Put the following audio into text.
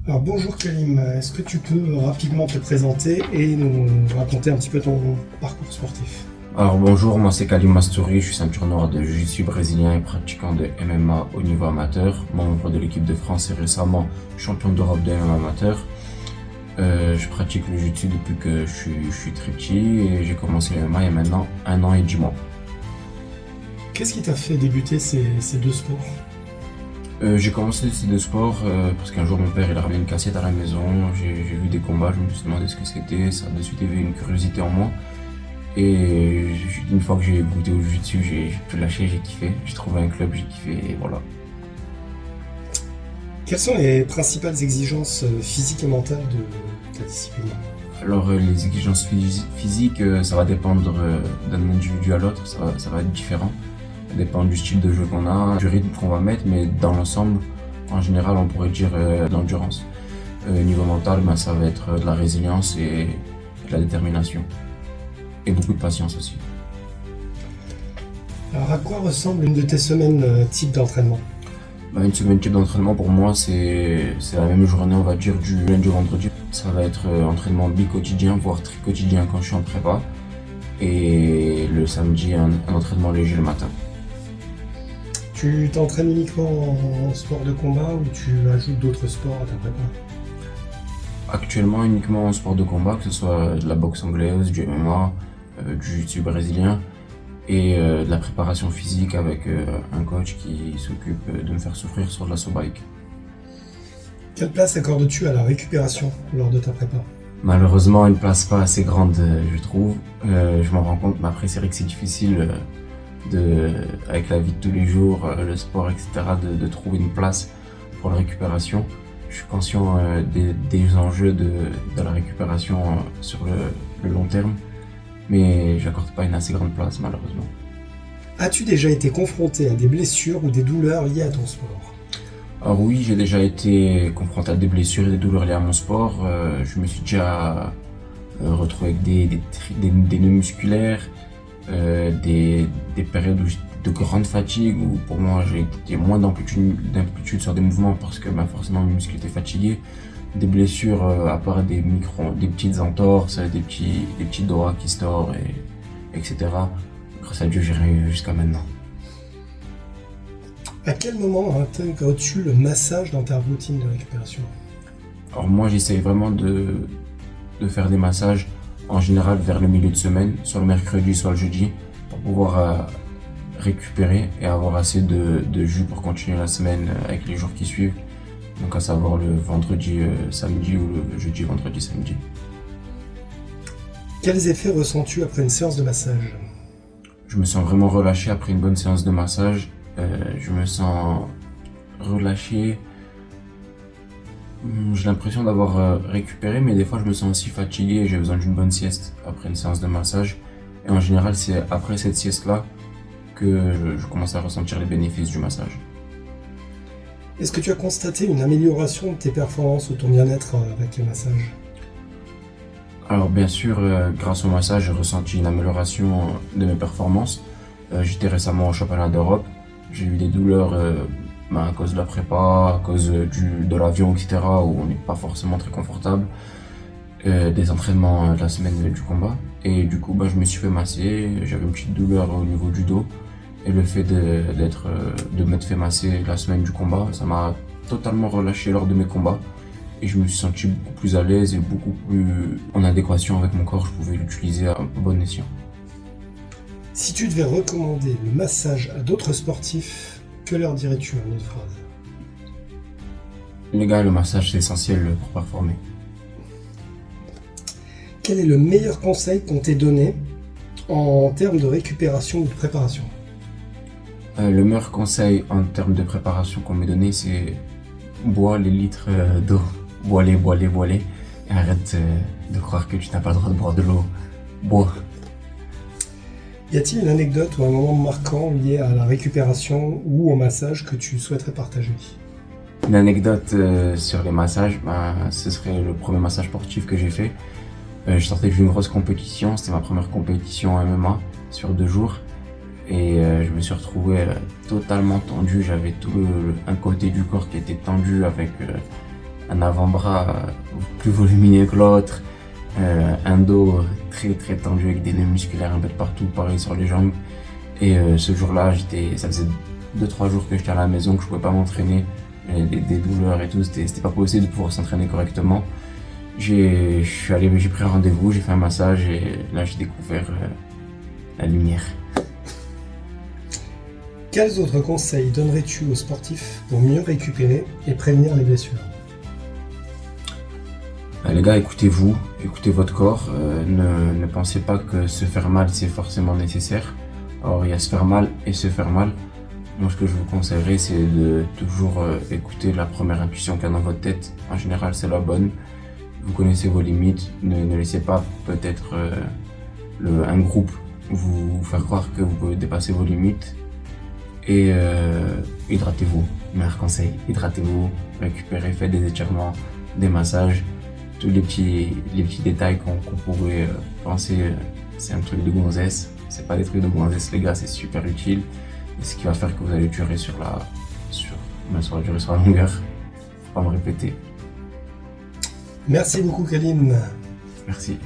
Alors bonjour Kalim, est-ce que tu peux rapidement te présenter et nous raconter un petit peu ton parcours sportif? Alors bonjour, moi c'est Kalim Mastouri, je suis ceinture noire de Jiu-Jitsu brésilien et pratiquant de MMA au niveau amateur, membre de l'équipe de France et récemment champion d'Europe de MMA amateur. Je pratique le Jiu-Jitsu depuis que je suis très petit et j'ai commencé le MMA il y a maintenant 1 an et 10 mois. Qu'est-ce qui t'a fait débuter ces deux sports? J'ai commencé ces deux sports parce qu'un jour mon père il a ramené une cassette à la maison, j'ai vu des combats, je me suis demandé ce que c'était, ça a de suite éveillé une curiosité en moi. Et une fois que j'ai goûté au jiu-jitsu, j'ai pu lâcher, j'ai kiffé. J'ai trouvé un club, j'ai kiffé et voilà. Quelles sont les principales exigences physiques et mentales de ta discipline? Alors les exigences physiques, ça va dépendre d'un individu à l'autre, ça va être différent. Ça dépend du style de jeu qu'on a, du rythme qu'on va mettre, mais dans l'ensemble, en général, on pourrait dire de l'endurance. Niveau mental, ça va être de la résilience et de la détermination. Et beaucoup de patience aussi. Alors à quoi ressemble une de tes semaines type d'entraînement? Une semaine type d'entraînement pour moi, c'est la même journée, on va dire, du lundi au vendredi. Ça va être entraînement bi-quotidien, voire tri-quotidien quand je suis en prépa. Et le samedi, un entraînement léger le matin. Tu t'entraînes uniquement en sport de combat ou tu ajoutes d'autres sports à ta prépa? Actuellement, uniquement en sport de combat, que ce soit de la boxe anglaise, du MMA, du jiu-jitsu brésilien et de la préparation physique avec un coach qui s'occupe de me faire souffrir sur de la bike. Quelle place accordes-tu à la récupération lors de ta prépa? Malheureusement, une place pas assez grande, je trouve. Je m'en rends compte, mais après, c'est vrai que c'est difficile avec la vie de tous les jours, le sport, etc., de trouver une place pour la récupération. Je suis conscient des enjeux de la récupération sur le long terme, mais j'accorde pas une assez grande place, malheureusement. As-tu déjà été confronté à des blessures ou des douleurs liées à ton sport? Alors oui, j'ai déjà été confronté à des blessures et des douleurs liées à mon sport. Je me suis déjà retrouvé avec des nœuds musculaires, des périodes de grande fatigue où pour moi j'ai moins d'amplitude sur des mouvements parce que forcément mes muscles étaient fatigués. Des blessures à part des petites entorses, des petits doigts qui se tordent, etc. Grâce à Dieu, j'ai rien eu jusqu'à maintenant. À quel moment intègres-tu le massage dans ta routine de récupération? Alors moi j'essaye vraiment de faire des massages en général vers le milieu de semaine, soit le mercredi, soit le jeudi, pour pouvoir récupérer et avoir assez de jus pour continuer la semaine avec les jours qui suivent. Donc à savoir le vendredi, samedi ou le jeudi, vendredi, samedi. Quels effets ressens-tu après une séance de massage? Je me sens vraiment relâché après une bonne séance de massage. Je me sens relâché. J'ai l'impression d'avoir récupéré, mais des fois je me sens aussi fatigué et j'ai besoin d'une bonne sieste après une séance de massage. Et en général, c'est après cette sieste-là que je commence à ressentir les bénéfices du massage. Est-ce que tu as constaté une amélioration de tes performances ou ton bien-être avec les massages? Alors bien sûr, grâce au massage, j'ai ressenti une amélioration de mes performances. J'étais récemment au championnat d'Europe. J'ai eu des douleurs à cause de la prépa, à cause de l'avion, etc. où on n'est pas forcément très confortable. Des entraînements de la semaine du combat. Et du coup, je me suis fait masser. J'avais une petite douleur au niveau du dos. Et le fait de m'être fait masser la semaine du combat, ça m'a totalement relâché lors de mes combats. Et je me suis senti beaucoup plus à l'aise et beaucoup plus en adéquation avec mon corps. Je pouvais l'utiliser à bon escient. Si tu devais recommander le massage à d'autres sportifs, que leur dirais-tu en une phrase? Les gars, le massage c'est essentiel pour performer. Quel est le meilleur conseil qu'on t'ait donné en termes de récupération ou de préparation? Le meilleur conseil en termes de préparation qu'on m'ait donné, c'est bois les litres d'eau. Bois-les. Et arrête de croire que tu n'as pas le droit de boire de l'eau. Bois. Y a-t-il une anecdote ou un moment marquant lié à la récupération ou au massage que tu souhaiterais partager? Une anecdote sur les massages, ce serait le premier massage sportif que j'ai fait. Je sortais d'une grosse compétition, c'était ma première compétition en MMA sur 2 jours. Et je me suis retrouvé totalement tendu, j'avais tout un côté du corps qui était tendu avec un avant-bras plus volumineux que l'autre, un dos très très tendu avec des nœuds musculaires un peu de partout, pareil sur les jambes. Et ce jour-là, ça faisait 2-3 jours que j'étais à la maison, que je pouvais pas m'entraîner, des douleurs et tout, c'était pas possible de pouvoir s'entraîner correctement. J'ai pris un rendez-vous, j'ai fait un massage et là j'ai découvert la lumière. Quels autres conseils donnerais-tu aux sportifs pour mieux récupérer et prévenir les blessures? Les gars, écoutez-vous, écoutez votre corps, ne pensez pas que se faire mal c'est forcément nécessaire. Alors il y a se faire mal et se faire mal. Moi ce que je vous conseillerais c'est de toujours écouter la première intuition qu'il y a dans votre tête. En général c'est la bonne. Vous connaissez vos limites, ne laissez pas peut-être un groupe vous faire croire que vous pouvez dépasser vos limites. Et hydratez-vous, meilleur conseil, hydratez-vous, récupérez, faites des étirements, des massages, tous les petits détails qu'on pourrait penser c'est un truc de gonzesse, c'est pas des trucs de gonzesse les gars, c'est super utile, et ce qui va faire que vous allez durer sur la longueur, faut pas me répéter. Merci beaucoup Khalim. Merci.